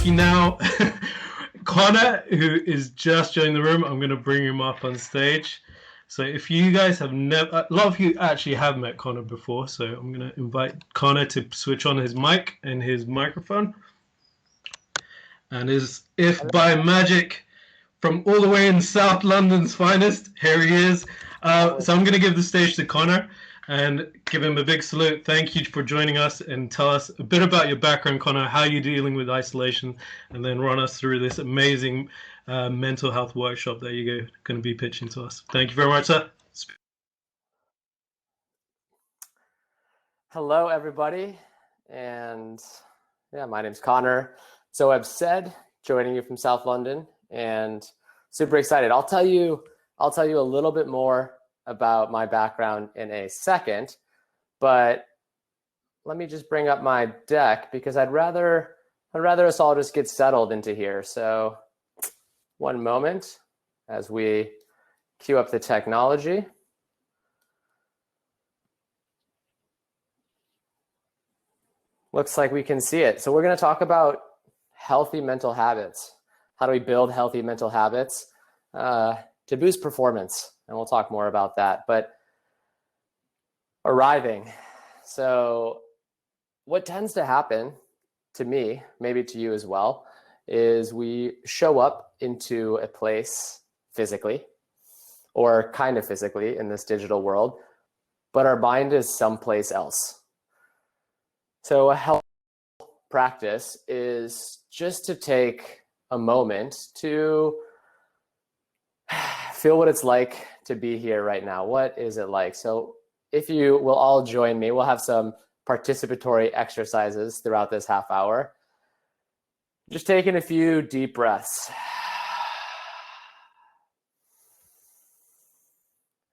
lucky now. Connor, who is just joining the room, I'm going to bring him up on stage. So if you guys have never, a lot of you actually have met Connor before, so I'm going to invite Connor to switch on his mic and his microphone. And if by magic, from all the way in South London's finest, here he is. So I'm going to give the stage to Connor and give him a big salute. Thank you for joining us, and tell us a bit about your background, Connor, how you're dealing with isolation, and then run us through this amazing mental health workshop that you're going to be pitching to us. Thank you very much, sir. Hello, everybody. And yeah, my name's Connor. So I've said, joining you from South London, and super excited. I'll tell you a little bit more about my background in a second, but let me just bring up my deck because I'd rather us all just get settled into here. So one moment as we queue up the technology. Looks like we can see it. So we're going to talk about healthy mental habits. How do we build healthy mental habits to boost performance? And we'll talk more about that. But arriving. So what tends to happen to me, maybe to you as well, is we show up into a place physically, or kind of physically in this digital world, but our mind is someplace else. So a health practice is just to take a moment to feel what it's like to be here right now. What is it like? So if you will all join me, we'll have some participatory exercises throughout this half hour. Just taking a few deep breaths.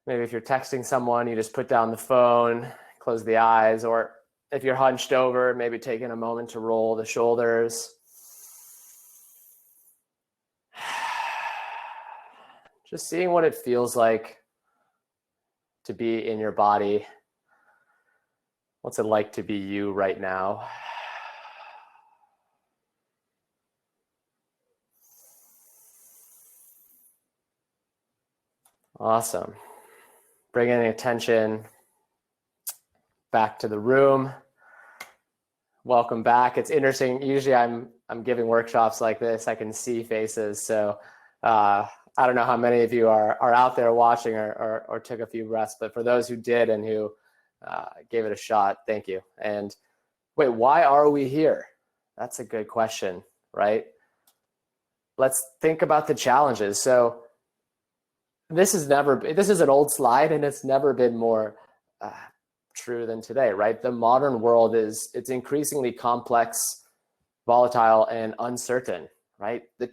Maybe if you're texting someone, you just put down the phone, close the eyes, or if you're hunched over, maybe taking a moment to roll the shoulders. Just seeing what it feels like to be in your body. What's it like to be you right now? Awesome. Bringing attention back to the room. Welcome back. It's interesting. Usually I'm giving workshops like this. I can see faces. So I don't know how many of you are out there watching or took a few breaths, but for those who did and who gave it a shot, thank you. And wait, why are we here? That's a good question, right? Let's think about the challenges. So this is an old slide, and it's never been more true than today, right? The modern world it's increasingly complex, volatile, and uncertain, right? The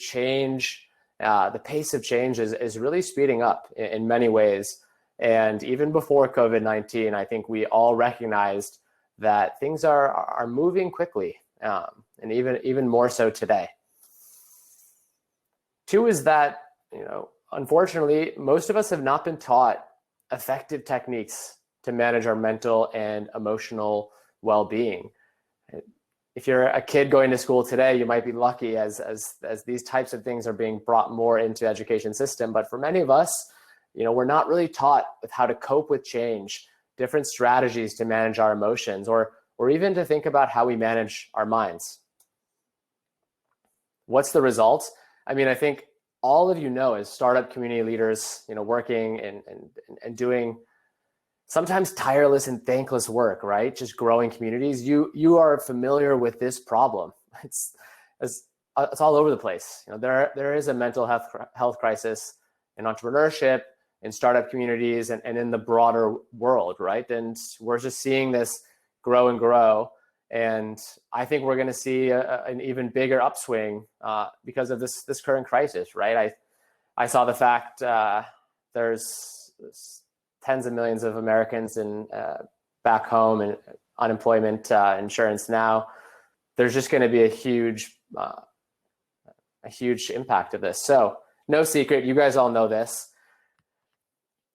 pace of change is really speeding up in many ways. And even before COVID-19, I think we all recognized that things are moving quickly, and even more so today. Two is that, unfortunately, most of us have not been taught effective techniques to manage our mental and emotional well-being. If you're a kid going to school today, you might be lucky as these types of things are being brought more into education system. But for many of us, we're not really taught with how to cope with change, different strategies to manage our emotions, or even to think about how we manage our minds. What's the result? I mean, I think all of as startup community leaders, working and doing sometimes tireless and thankless work, right? Just growing communities. You are familiar with this problem. It's all over the place. There is a mental health crisis in entrepreneurship, in startup communities, and in the broader world, right? And we're just seeing this grow and grow. And I think we're going to see an even bigger upswing because of this current crisis, right? I saw the fact there's tens of millions of Americans back home and unemployment insurance now. There's just going to be a huge impact of this. So no secret, you guys all know this.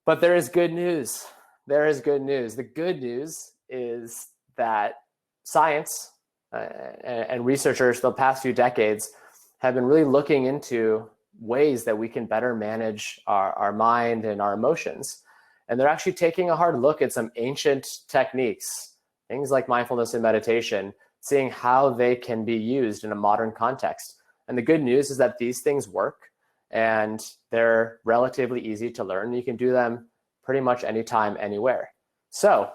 But there is good news. There is good news. The good news is that science and researchers the past few decades have been really looking into ways that we can better manage our mind and our emotions. And they're actually taking a hard look at some ancient techniques, things like mindfulness and meditation, seeing how they can be used in a modern context. And the good news is that these things work and they're relatively easy to learn. You can do them pretty much anytime, anywhere. So,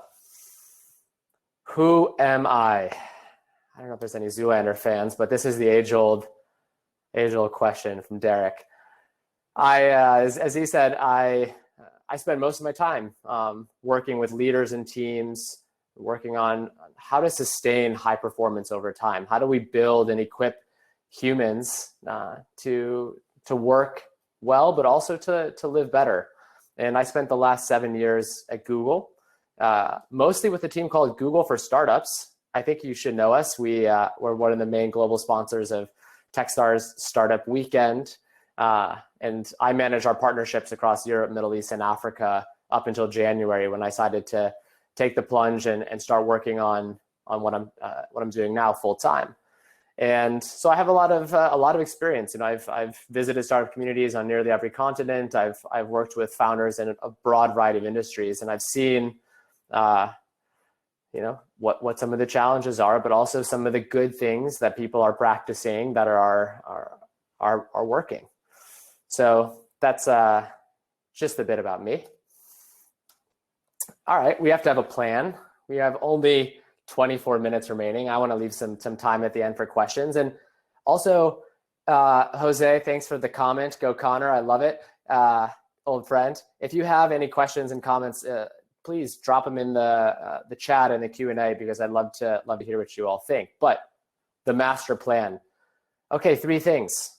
who am I? I don't know if there's any Zoolander fans, but this is the age-old question from Derek. As he said, I spend most of my time working with leaders and teams, working on how to sustain high performance over time. How do we build and equip humans to work well, but also to live better? And I spent the last 7 years at Google, mostly with a team called Google for Startups. I think you should know us. We're one of the main global sponsors of Techstars Startup Weekend. And I manage our partnerships across Europe, Middle East, and Africa up until January, when I decided to take the plunge and start working on what I'm doing now full time. And so I have a lot of experience. I've visited startup communities on nearly every continent. I've worked with founders in a broad variety of industries, and I've seen what some of the challenges are, but also some of the good things that people are practicing that are working. So that's just a bit about me. All right, we have to have a plan. We have only 24 minutes remaining. I want to leave some time at the end for questions. And also, Jose, thanks for the comment. Go Connor, I love it. Old friend. If you have any questions and comments, please drop them in the chat and the Q&A, because I'd love to hear what you all think. But the master plan. Okay, 3 things.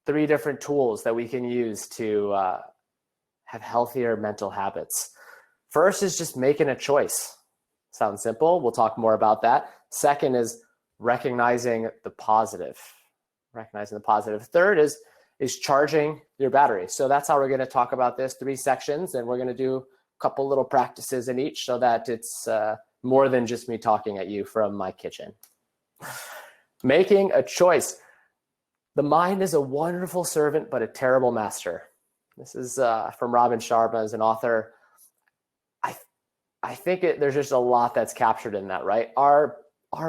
3 different tools that we can use to have healthier mental habits. First is just making a choice. Sounds simple. We'll talk more about that. Second is recognizing the positive. Third is charging your battery. So that's how we're going to talk about this. 3 sections, and we're going to do a couple little practices in each, so that it's more than just me talking at you from my kitchen. Making a choice. The mind is a wonderful servant, but a terrible master. This is from Robin Sharma, as an author. I think there's just a lot that's captured in that, right? Our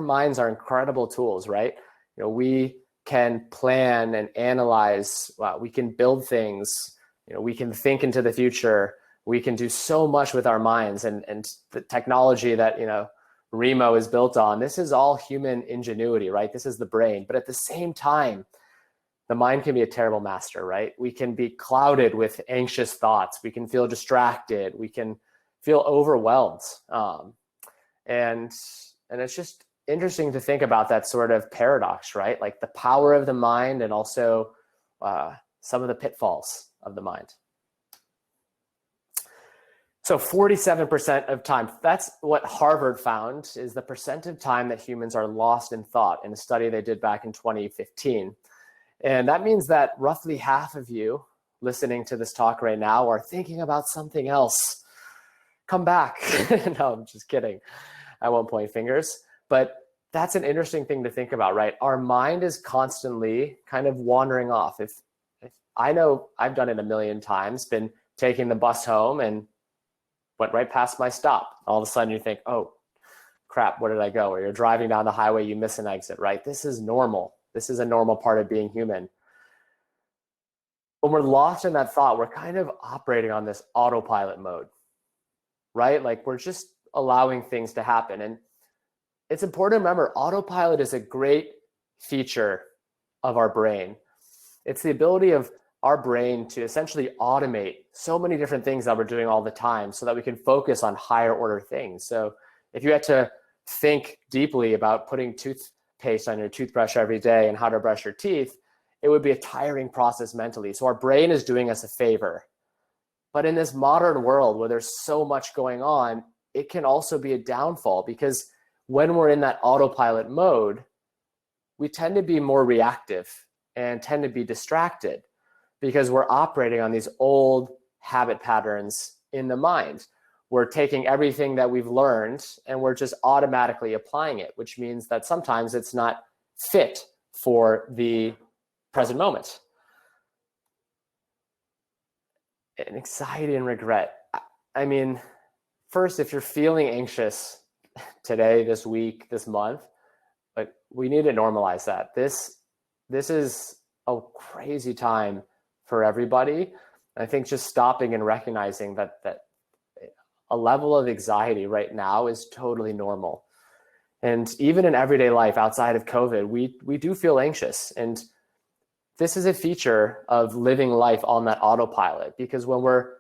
minds are incredible tools, right? We can plan and analyze. We can build things. We can think into the future. We can do so much with our minds, and the technology that Remo is built on. This is all human ingenuity, right? This is the brain. But at the same time, the mind can be a terrible master, right? We can be clouded with anxious thoughts. We can feel distracted. We can feel overwhelmed. And it's just interesting to think about that sort of paradox, right? Like the power of the mind, and also some of the pitfalls of the mind. So 47% of time, that's what Harvard found, is the percent of time that humans are lost in thought, in a study they did back in 2015. And that means that roughly half of you listening to this talk right now are thinking about something else. Come back. No, I'm just kidding. I won't point fingers. But that's an interesting thing to think about, right? Our mind is constantly kind of wandering off. If I know I've done it a million times, been taking the bus home and went right past my stop. All of a sudden you think, oh, crap, where did I go? Or you're driving down the highway, you miss an exit, right? This is normal. This is a normal part of being human. When we're lost in that thought, we're kind of operating on this autopilot mode, right? Like we're just allowing things to happen. And it's important to remember, autopilot is a great feature of our brain. It's the ability of our brain to essentially automate so many different things that we're doing all the time, so that we can focus on higher order things. So if you had to think deeply about putting toothpaste on your toothbrush every day and how to brush your teeth, it would be a tiring process mentally. So our brain is doing us a favor. But in this modern world where there's so much going on, it can also be a downfall, because when we're in that autopilot mode, we tend to be more reactive and tend to be distracted, because we're operating on these old habit patterns in the mind. we're taking everything that we've learned and we're just automatically applying it, which means that sometimes it's not fit for the present moment. And anxiety and regret. I mean, first, if you're feeling anxious today, this week, this month, like, we need to normalize that. This is a crazy time for everybody. I think just stopping and recognizing that a level of anxiety right now is totally normal. And even in everyday life outside of COVID, we do feel anxious. And this is a feature of living life on that autopilot, because when we're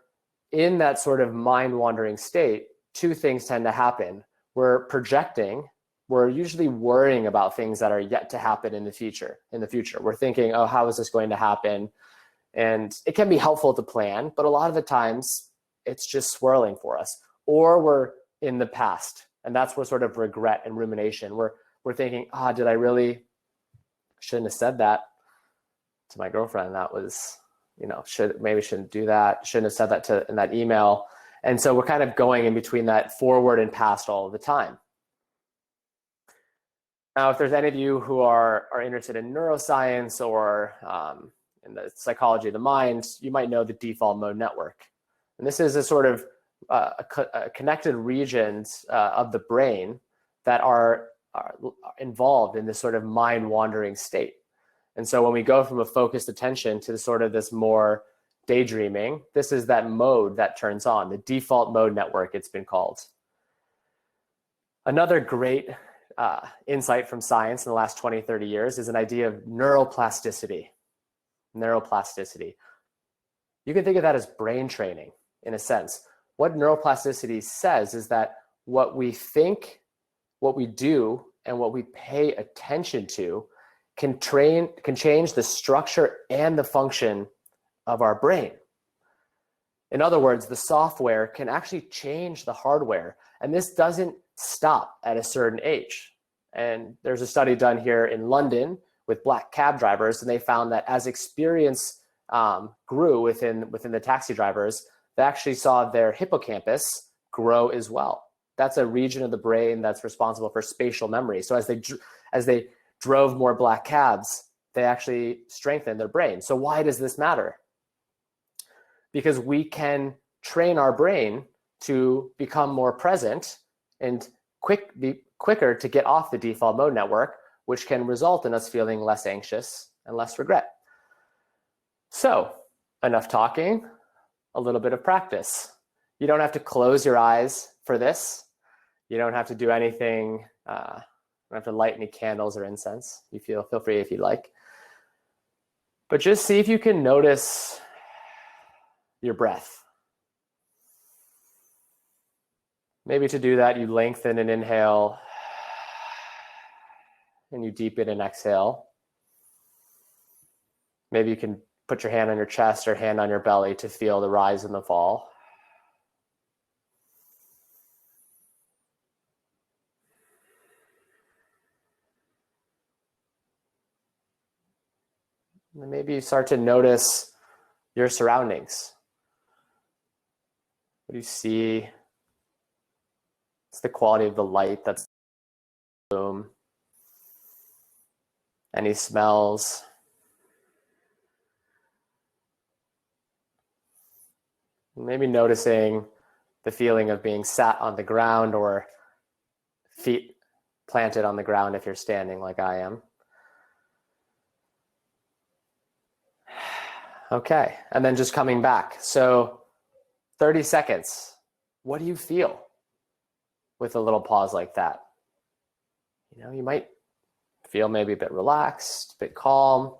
in that sort of mind-wandering state, two things tend to happen. We're projecting. We're usually worrying about things that are yet to happen in the future. We're thinking, oh, how is this going to happen? And it can be helpful to plan, but a lot of the times it's just swirling for us. Or we're in the past, and that's where sort of regret and rumination. We're thinking, did I really shouldn't have said that to my girlfriend? That was, shouldn't do that. Shouldn't have said that in that email. And so we're kind of going in between that forward and past all of the time. Now, if there's any of you who are interested in neuroscience or in the psychology of the mind, you might know the default mode network. And this is a sort of connected regions of the brain that are involved in this sort of mind-wandering state. And so when we go from a focused attention to sort of this more daydreaming, this is that mode that turns on, the default mode network, it's been called. Another great insight from science in the last 20, 30 years is an idea of neuroplasticity. Neuroplasticity. You can think of that as brain training in a sense. What neuroplasticity says is that what we think, what we do, and what we pay attention to can change the structure and the function of our brain. In other words, the software can actually change the hardware, and this doesn't stop at a certain age. And there's a study done here in London with black cab drivers, and they found that as experience grew within the taxi drivers, they actually saw their hippocampus grow as well. That's a region of the brain that's responsible for spatial memory. So as they drove more black cabs, they actually strengthened their brain. So why does this matter? Because we can train our brain to become more present and be quicker to get off the default mode network, which can result in us feeling less anxious and less regret. So, enough talking, a little bit of practice. You don't have to close your eyes for this. You don't have to do anything, you don't have to light any candles or incense. You feel free if you'd like. But just see if you can notice your breath. Maybe to do that, you lengthen and inhale, and you deepen and exhale. Maybe you can put your hand on your chest or hand on your belly to feel the rise and the fall. And maybe you start to notice your surroundings. What do you see? What's the quality of the light that's in the room? Any smells? Maybe noticing the feeling of being sat on the ground or feet planted on the ground if you're standing like I am. Okay, and then just coming back. So 30 seconds. What do you feel with a little pause like that? You might feel maybe a bit relaxed, a bit calm.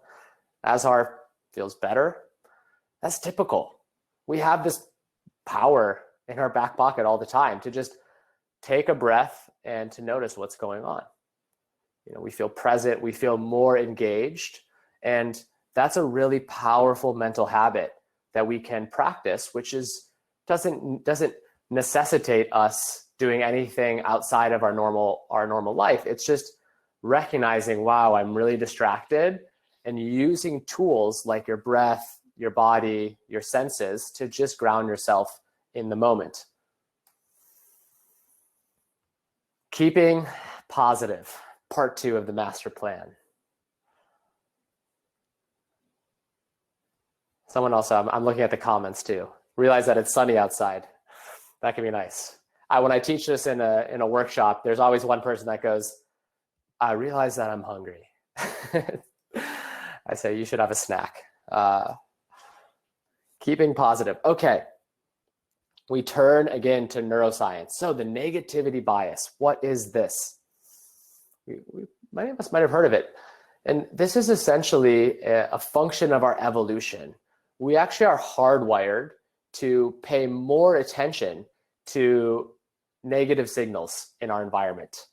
Azhar feels better. That's typical. We have this power in our back pocket all the time to just take a breath and to notice what's going on. We feel present, we feel more engaged, and that's a really powerful mental habit that we can practice, which doesn't necessitate us doing anything outside of our normal life. It's just recognizing, wow, I'm really distracted, and using tools like your breath, your body, your senses to just ground yourself in the moment. Keeping positive, part 2 of the master plan. Someone else, I'm looking at the comments too. Realize that it's sunny outside. That can be nice. When I teach this in a workshop, there's always one person that goes, I realize that I'm hungry. I say, you should have a snack. Keeping positive. Okay. We turn again to neuroscience. So the negativity bias, what is this? Many of us might have heard of it. And this is essentially a function of our evolution. We actually are hardwired to pay more attention to negative signals in our environment.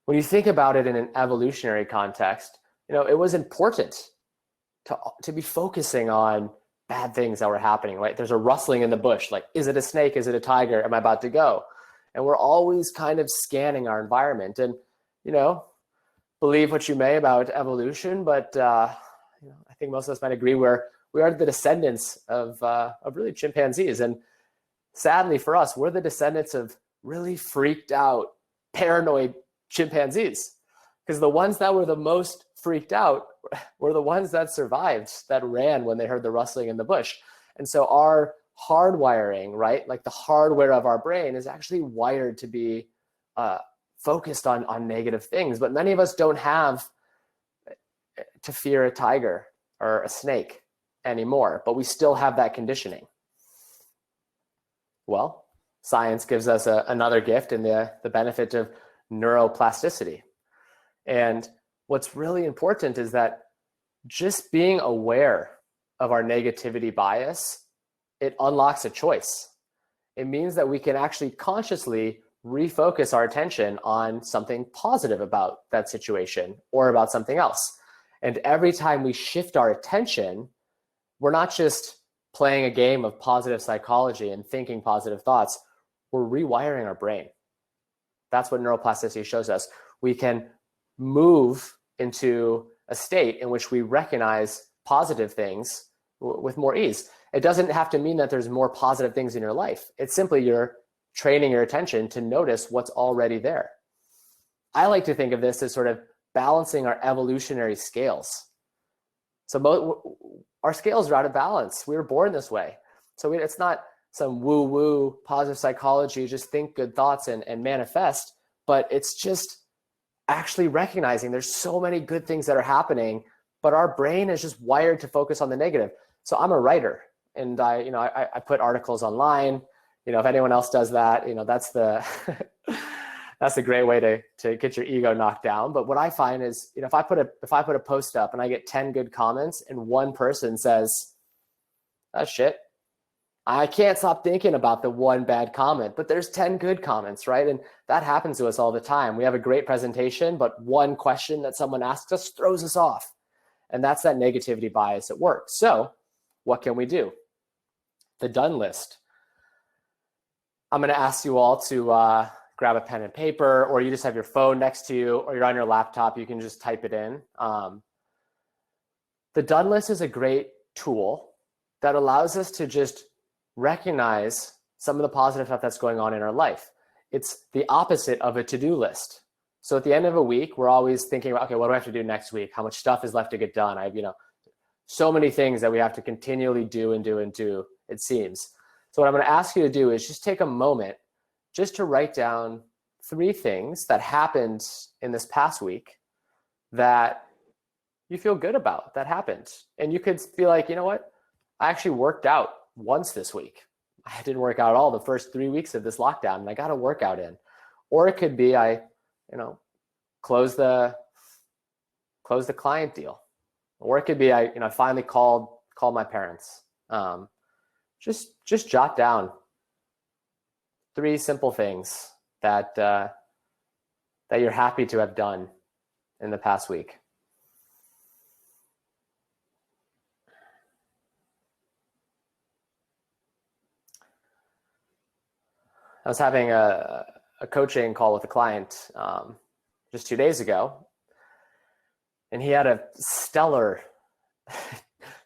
When you think about it in an evolutionary context, it was important to be focusing on bad things that were happening, right? There's a rustling in the bush, like, is it a snake? Is it a tiger? Am I about to go? And we're always kind of scanning our environment. And, believe what you may about evolution, but I think most of us might agree we are the descendants of really chimpanzees. And sadly for us, we're the descendants of really freaked out, paranoid chimpanzees. Because the ones that were the most freaked out were the ones that survived, that ran when they heard the rustling in the bush. And so our hardwiring, right, like the hardware of our brain is actually wired to be focused on negative things. But many of us don't have to fear a tiger or a snake anymore, but we still have that conditioning. Well, science gives us another gift in the benefit of neuroplasticity. And what's really important is that just being aware of our negativity bias, it unlocks a choice. It means that we can actually consciously refocus our attention on something positive about that situation or about something else. And every time we shift our attention, we're not just playing a game of positive psychology and thinking positive thoughts, we're rewiring our brain. That's what neuroplasticity shows us. We can move into a state in which we recognize positive things with more ease. It doesn't have to mean that there's more positive things in your life. It's simply you're training your attention to notice what's already there. I like to think of this as sort of balancing our evolutionary scales. So our scales are out of balance. We were born this way. So it's not some woo-woo positive psychology, just think good thoughts and manifest, but it's just actually recognizing there's so many good things that are happening, but our brain is just wired to focus on the negative. So I'm a writer, and I put articles online. If anyone else does that, that's the great way to get your ego knocked down. But what I find is, if I put a post up and I get 10 good comments and one person says, "That's shit," I can't stop thinking about the one bad comment, but there's 10 good comments, right? And that happens to us all the time. We have a great presentation, but one question that someone asks us throws us off. And that's that negativity bias at work. So what can we do? The done list. I'm going to ask you all to grab a pen and paper, or you just have your phone next to you, or you're on your laptop. You can just type it in. The done list is a great tool that allows us to just recognize some of the positive stuff that's going on in our life. It's the opposite of a to-do list. So at the end of a week, we're always thinking about, okay, what do I have to do next week? How much stuff is left to get done? I have, so many things that we have to continually do, it seems. So what I'm going to ask you to do is just take a moment just to write down 3 things that happened in this past week that you feel good about that happened. And you could be like, you know what? I actually worked out once this week. I didn't work out at all the first 3 weeks of this lockdown, and I got a workout in. Or it could be I, close the client deal. Or it could be I finally called my parents. Just jot down 3 simple things that you're happy to have done in the past week. I was having a coaching call with a client just 2 days ago, and he had a stellar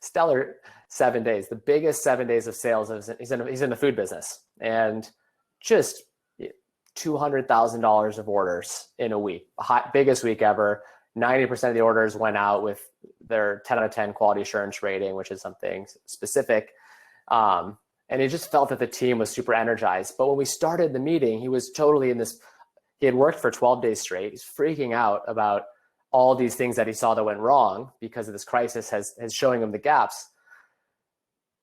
7 days, the biggest 7 days of sales. He's in the food business, and just $200,000 of orders in a week, biggest week ever. 90% of the orders went out with their 10 out of 10 quality assurance rating, which is something specific. And he just felt that the team was super energized. But when we started the meeting, he was totally in this, he had worked for 12 days straight. He's freaking out about all these things that he saw that went wrong because of this crisis has showing him the gaps.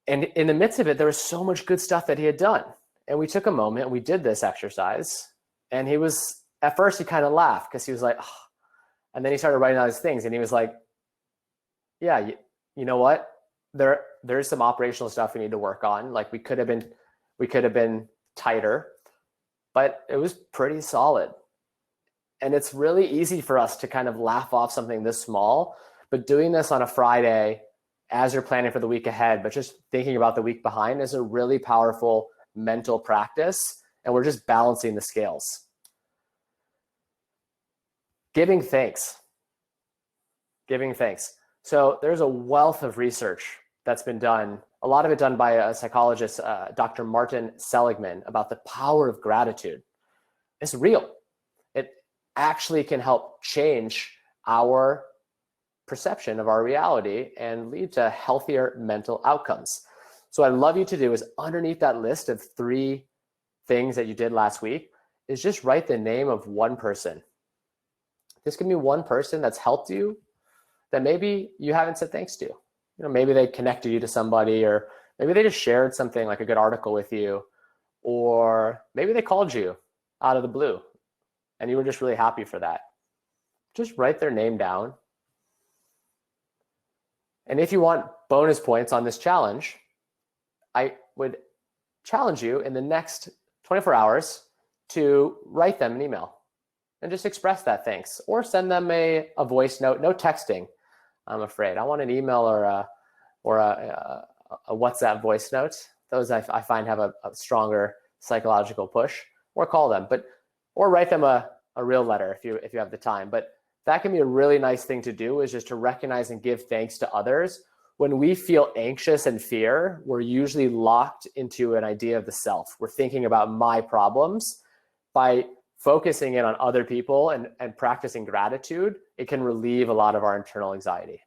And in the midst of it, there was so much good stuff that he had done. And we took a moment and we did this exercise. And he was, at first he kind of laughed because he was like, oh. And then he started writing out his things and he was like, yeah, you know what? There's some operational stuff we need to work on. Like we could have been tighter, but it was pretty solid. And it's really easy for us to kind of laugh off something this small, but doing this on a Friday as you're planning for the week ahead, but just thinking about the week behind is a really powerful mental practice. And we're just balancing the scales. Giving thanks. Giving thanks. So there's a wealth of research that's been done, a lot of it done by a psychologist, Dr. Martin Seligman, about the power of gratitude. It's real. It actually can help change our perception of our reality and lead to healthier mental outcomes. So what I'd love you to do is underneath that list of 3 things that you did last week is just write the name of one person. This can be one person that's helped you that maybe you haven't said thanks to. You know, maybe they connected you to somebody, or maybe they just shared something like a good article with you, or maybe they called you out of the blue and you were just really happy for that. Just write their name down. And if you want bonus points on this challenge, I would challenge you in the next 24 hours to write them an email and just express that thanks, or send them a voice note. No texting, I'm afraid. I want an email or a WhatsApp voice note. Those I find have a stronger psychological push. Or call them, or write them a real letter if you have the time. But that can be a really nice thing to do, is just to recognize and give thanks to others. When we feel anxious and fear, we're usually locked into an idea of the self. We're thinking about my problems. By focusing in on other people and practicing gratitude, it can relieve a lot of our internal anxiety.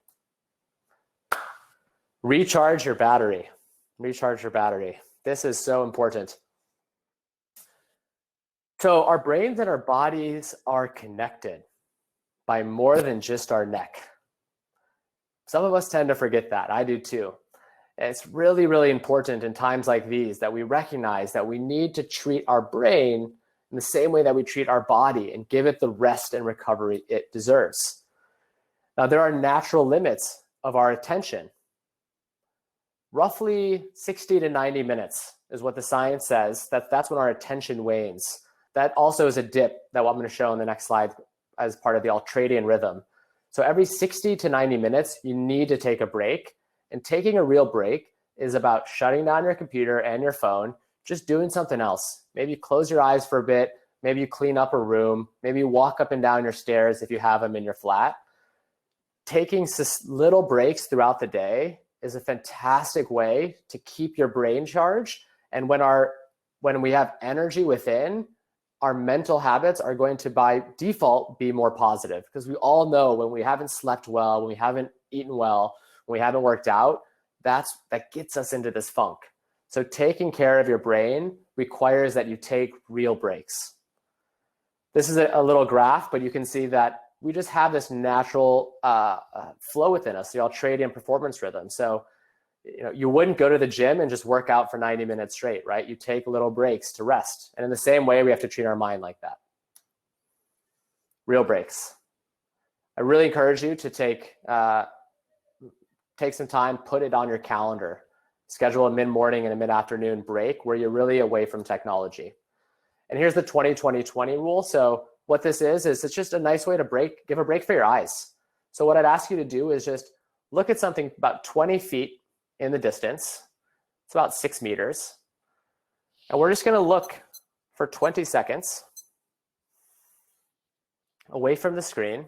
Recharge your battery. Recharge your battery. This is so important. So our brains and our bodies are connected by more than just our neck. Some of us tend to forget that. I do too. And it's really, really important in times like these that we recognize that we need to treat our brain in the same way that we treat our body and give it the rest and recovery it deserves. Now, there are natural limits of our attention. Roughly 60 to 90 minutes is what the science says. That's when our attention wanes. That also is a dip that I'm going to show in the next slide as part of the ultradian rhythm. So every 60 to 90 minutes, you need to take a break. And taking a real break is about shutting down your computer and your phone, just doing something else. Maybe you close your eyes for a bit. Maybe you clean up a room. Maybe you walk up and down your stairs if you have them in your flat. Taking little breaks throughout the day is a fantastic way to keep your brain charged. And when we have energy within, our mental habits are going to by default be more positive, because we all know when we haven't slept well, when we haven't eaten well, when we haven't worked out, that gets us into this funk. So taking care of your brain requires that you take real breaks. This is a little graph, but you can see that we just have this natural flow within us, the ultradian performance rhythm. So you wouldn't go to the gym and just work out for 90 minutes straight, right? You take little breaks to rest. And in the same way, we have to treat our mind like that. Real breaks. I really encourage you to take some time, put it on your calendar. Schedule a mid-morning and a mid-afternoon break where you're really away from technology. And here's the 20-20-20 rule. So what this is it's just a nice way to give a break for your eyes. So what I'd ask you to do is just look at something about 20 feet in the distance. It's about 6 meters. And we're just going to look for 20 seconds away from the screen.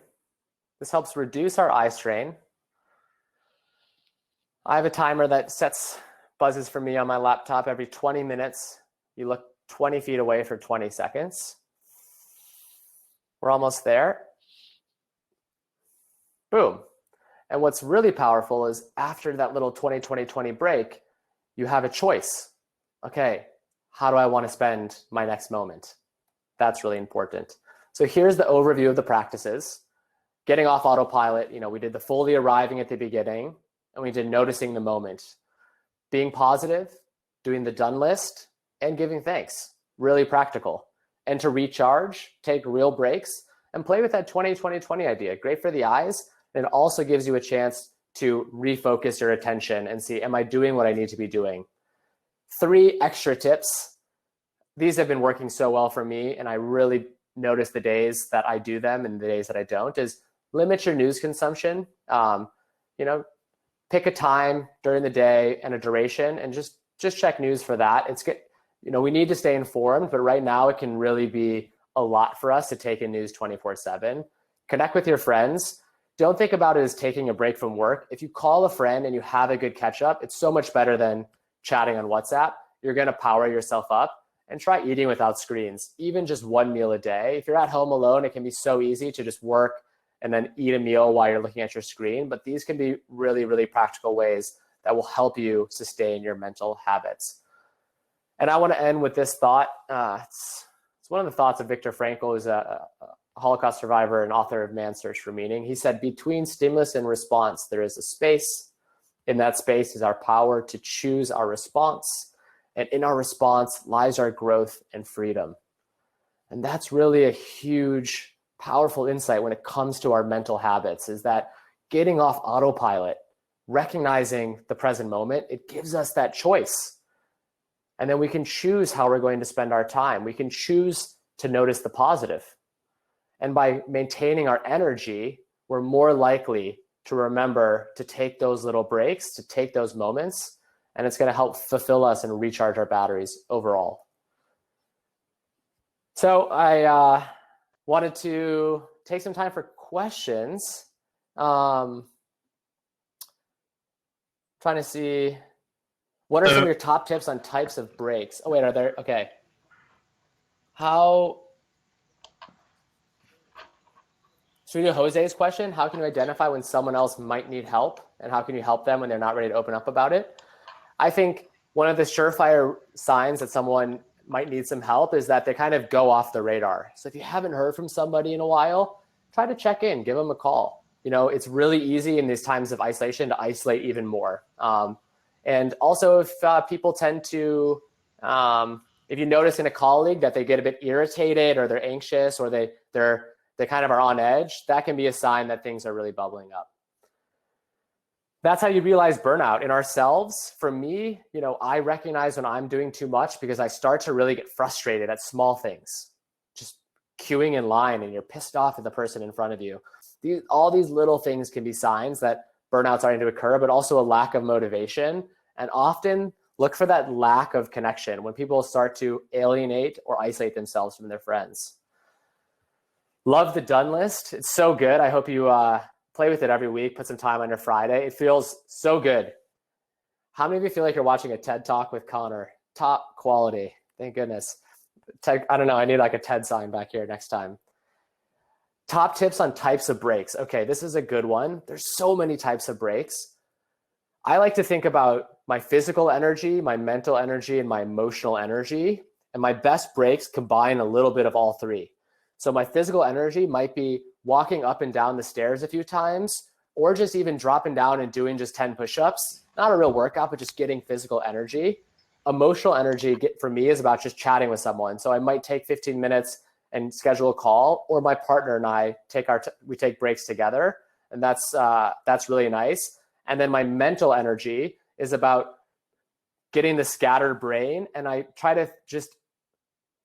This helps reduce our eye strain. I have a timer that buzzes for me on my laptop every 20 minutes. You look 20 feet away for 20 seconds. We're almost there. Boom. And what's really powerful is after that little 20-20-20 break, you have a choice. Okay, how do I want to spend my next moment? That's really important. So here's the overview of the practices. Getting off autopilot, we did the fully arriving at the beginning, and we did noticing the moment. Being positive, doing the done list, and giving thanks. Really practical. And to recharge, take real breaks, and play with that 20-20-20 idea. Great for the eyes. And it also gives you a chance to refocus your attention and see, am I doing what I need to be doing? 3 extra tips. These have been working so well for me, and I really notice the days that I do them and the days that I don't, is limit your news consumption. Pick a time during the day and a duration, and just check news for that. It's good. We need to stay informed, but right now it can really be a lot for us to take in news 24/7. Connect with your friends. Don't think about it as taking a break from work. If you call a friend and you have a good catch up, it's so much better than chatting on WhatsApp. You're going to power yourself up, and try eating without screens, even just 1 meal a day. If you're at home alone, it can be so easy to just work and then eat a meal while you're looking at your screen. But these can be really, really practical ways that will help you sustain your mental habits. And I want to end with this thought. It's one of the thoughts of Viktor Frankl, who's a Holocaust survivor and author of Man's Search for Meaning. He said, between stimulus and response, there is a space. In that space is our power to choose our response. And in our response lies our growth and freedom. And that's really a huge, powerful insight when it comes to our mental habits, is that getting off autopilot, recognizing the present moment, it gives us that choice. And then we can choose how we're going to spend our time. We can choose to notice the positive. And by maintaining our energy, we're more likely to remember to take those little breaks, to take those moments, and it's going to help fulfill us and recharge our batteries overall. So I wanted to take some time for questions. Trying to see, what are some of your top tips on types of breaks? Oh, wait, are there? Okay. Should we do Jose's question? How can you identify when someone else might need help? And how can you help them when they're not ready to open up about it? I think one of the surefire signs that someone might need some help is that they kind of go off the radar. So if you haven't heard from somebody in a while, try to check in, give them a call. It's really easy in these times of isolation to isolate even more. And also if people tend to, if you notice in a colleague that they get a bit irritated or they're anxious or they kind of are on edge, that can be a sign that things are really bubbling up. That's how you realize burnout in ourselves. For me, I recognize when I'm doing too much because I start to really get frustrated at small things, just queuing in line and you're pissed off at the person in front of you. All these little things can be signs that burnout's starting to occur, but also a lack of motivation. And often look for that lack of connection when people start to alienate or isolate themselves from their friends. Love the done list. It's so good. I hope you play with it every week, put some time on your Friday. It feels so good. How many of you feel like you're watching a TED Talk with Connor? Top quality. Thank goodness. I don't know. I need like a TED sign back here next time. Top tips on types of breaks. Okay, this is a good one. There's so many types of breaks. I like to think about my physical energy, my mental energy, and my emotional energy. And my best breaks combine a little bit of all 3. So my physical energy might be walking up and down the stairs a few times, or just even dropping down and doing just 10 push-ups. Not a real workout, but just getting physical energy. Emotional energy for me is about just chatting with someone. So I might take 15 minutes and schedule a call, or my partner and I we take breaks together, and that's really nice. And then my mental energy is about getting the scattered brain, and I try to just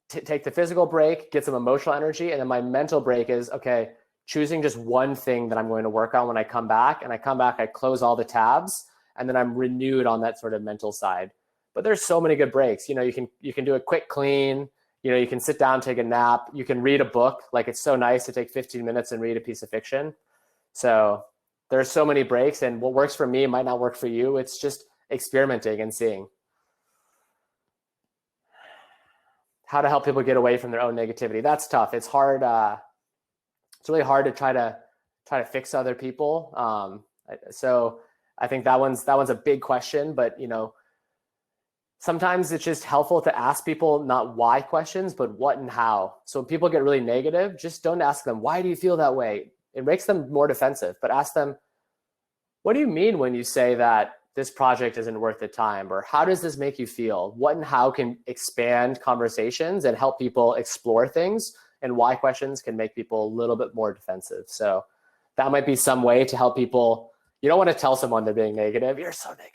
take the physical break, get some emotional energy, and then my mental break is, okay, choosing just one thing that I'm going to work on when I come back. And I come back, I close all the tabs, and then I'm renewed on that sort of mental side. But there's so many good breaks. You can do a quick clean. You can sit down, take a nap. You can read a book. Like, it's so nice to take 15 minutes and read a piece of fiction. So there's so many breaks, and what works for me might not work for you. It's just experimenting and seeing. How to help people get away from their own negativity. That's tough. It's hard. it's really hard to try to fix other people. So I think that one's a big question, but sometimes it's just helpful to ask people not why questions, but what and how. So when people get really negative, just don't ask them, why do you feel that way? It makes them more defensive, but ask them, what do you mean when you say that this project isn't worth the time? Or how does this make you feel? What and how can expand conversations and help people explore things, and why questions can make people a little bit more defensive. So that might be some way to help people. You don't want to tell someone they're being negative. You're so negative.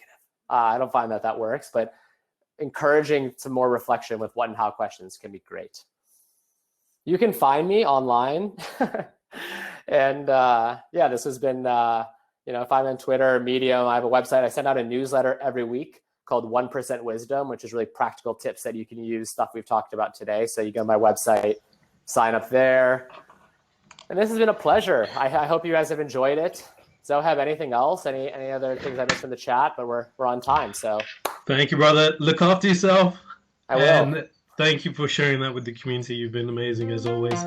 I don't find that works, but encouraging some more reflection with what and how questions can be great. You can find me online. And this has been, if I'm on Twitter or Medium, I have a website. I send out a newsletter every week called 1% Wisdom, which is really practical tips that you can use, stuff we've talked about today. So you go to my website, sign up there. And this has been a pleasure. I hope you guys have enjoyed it. So have anything else? Any other things I missed from the chat? But we're on time. So thank you, brother. Look after yourself. I will. And thank you for sharing that with the community. You've been amazing as always.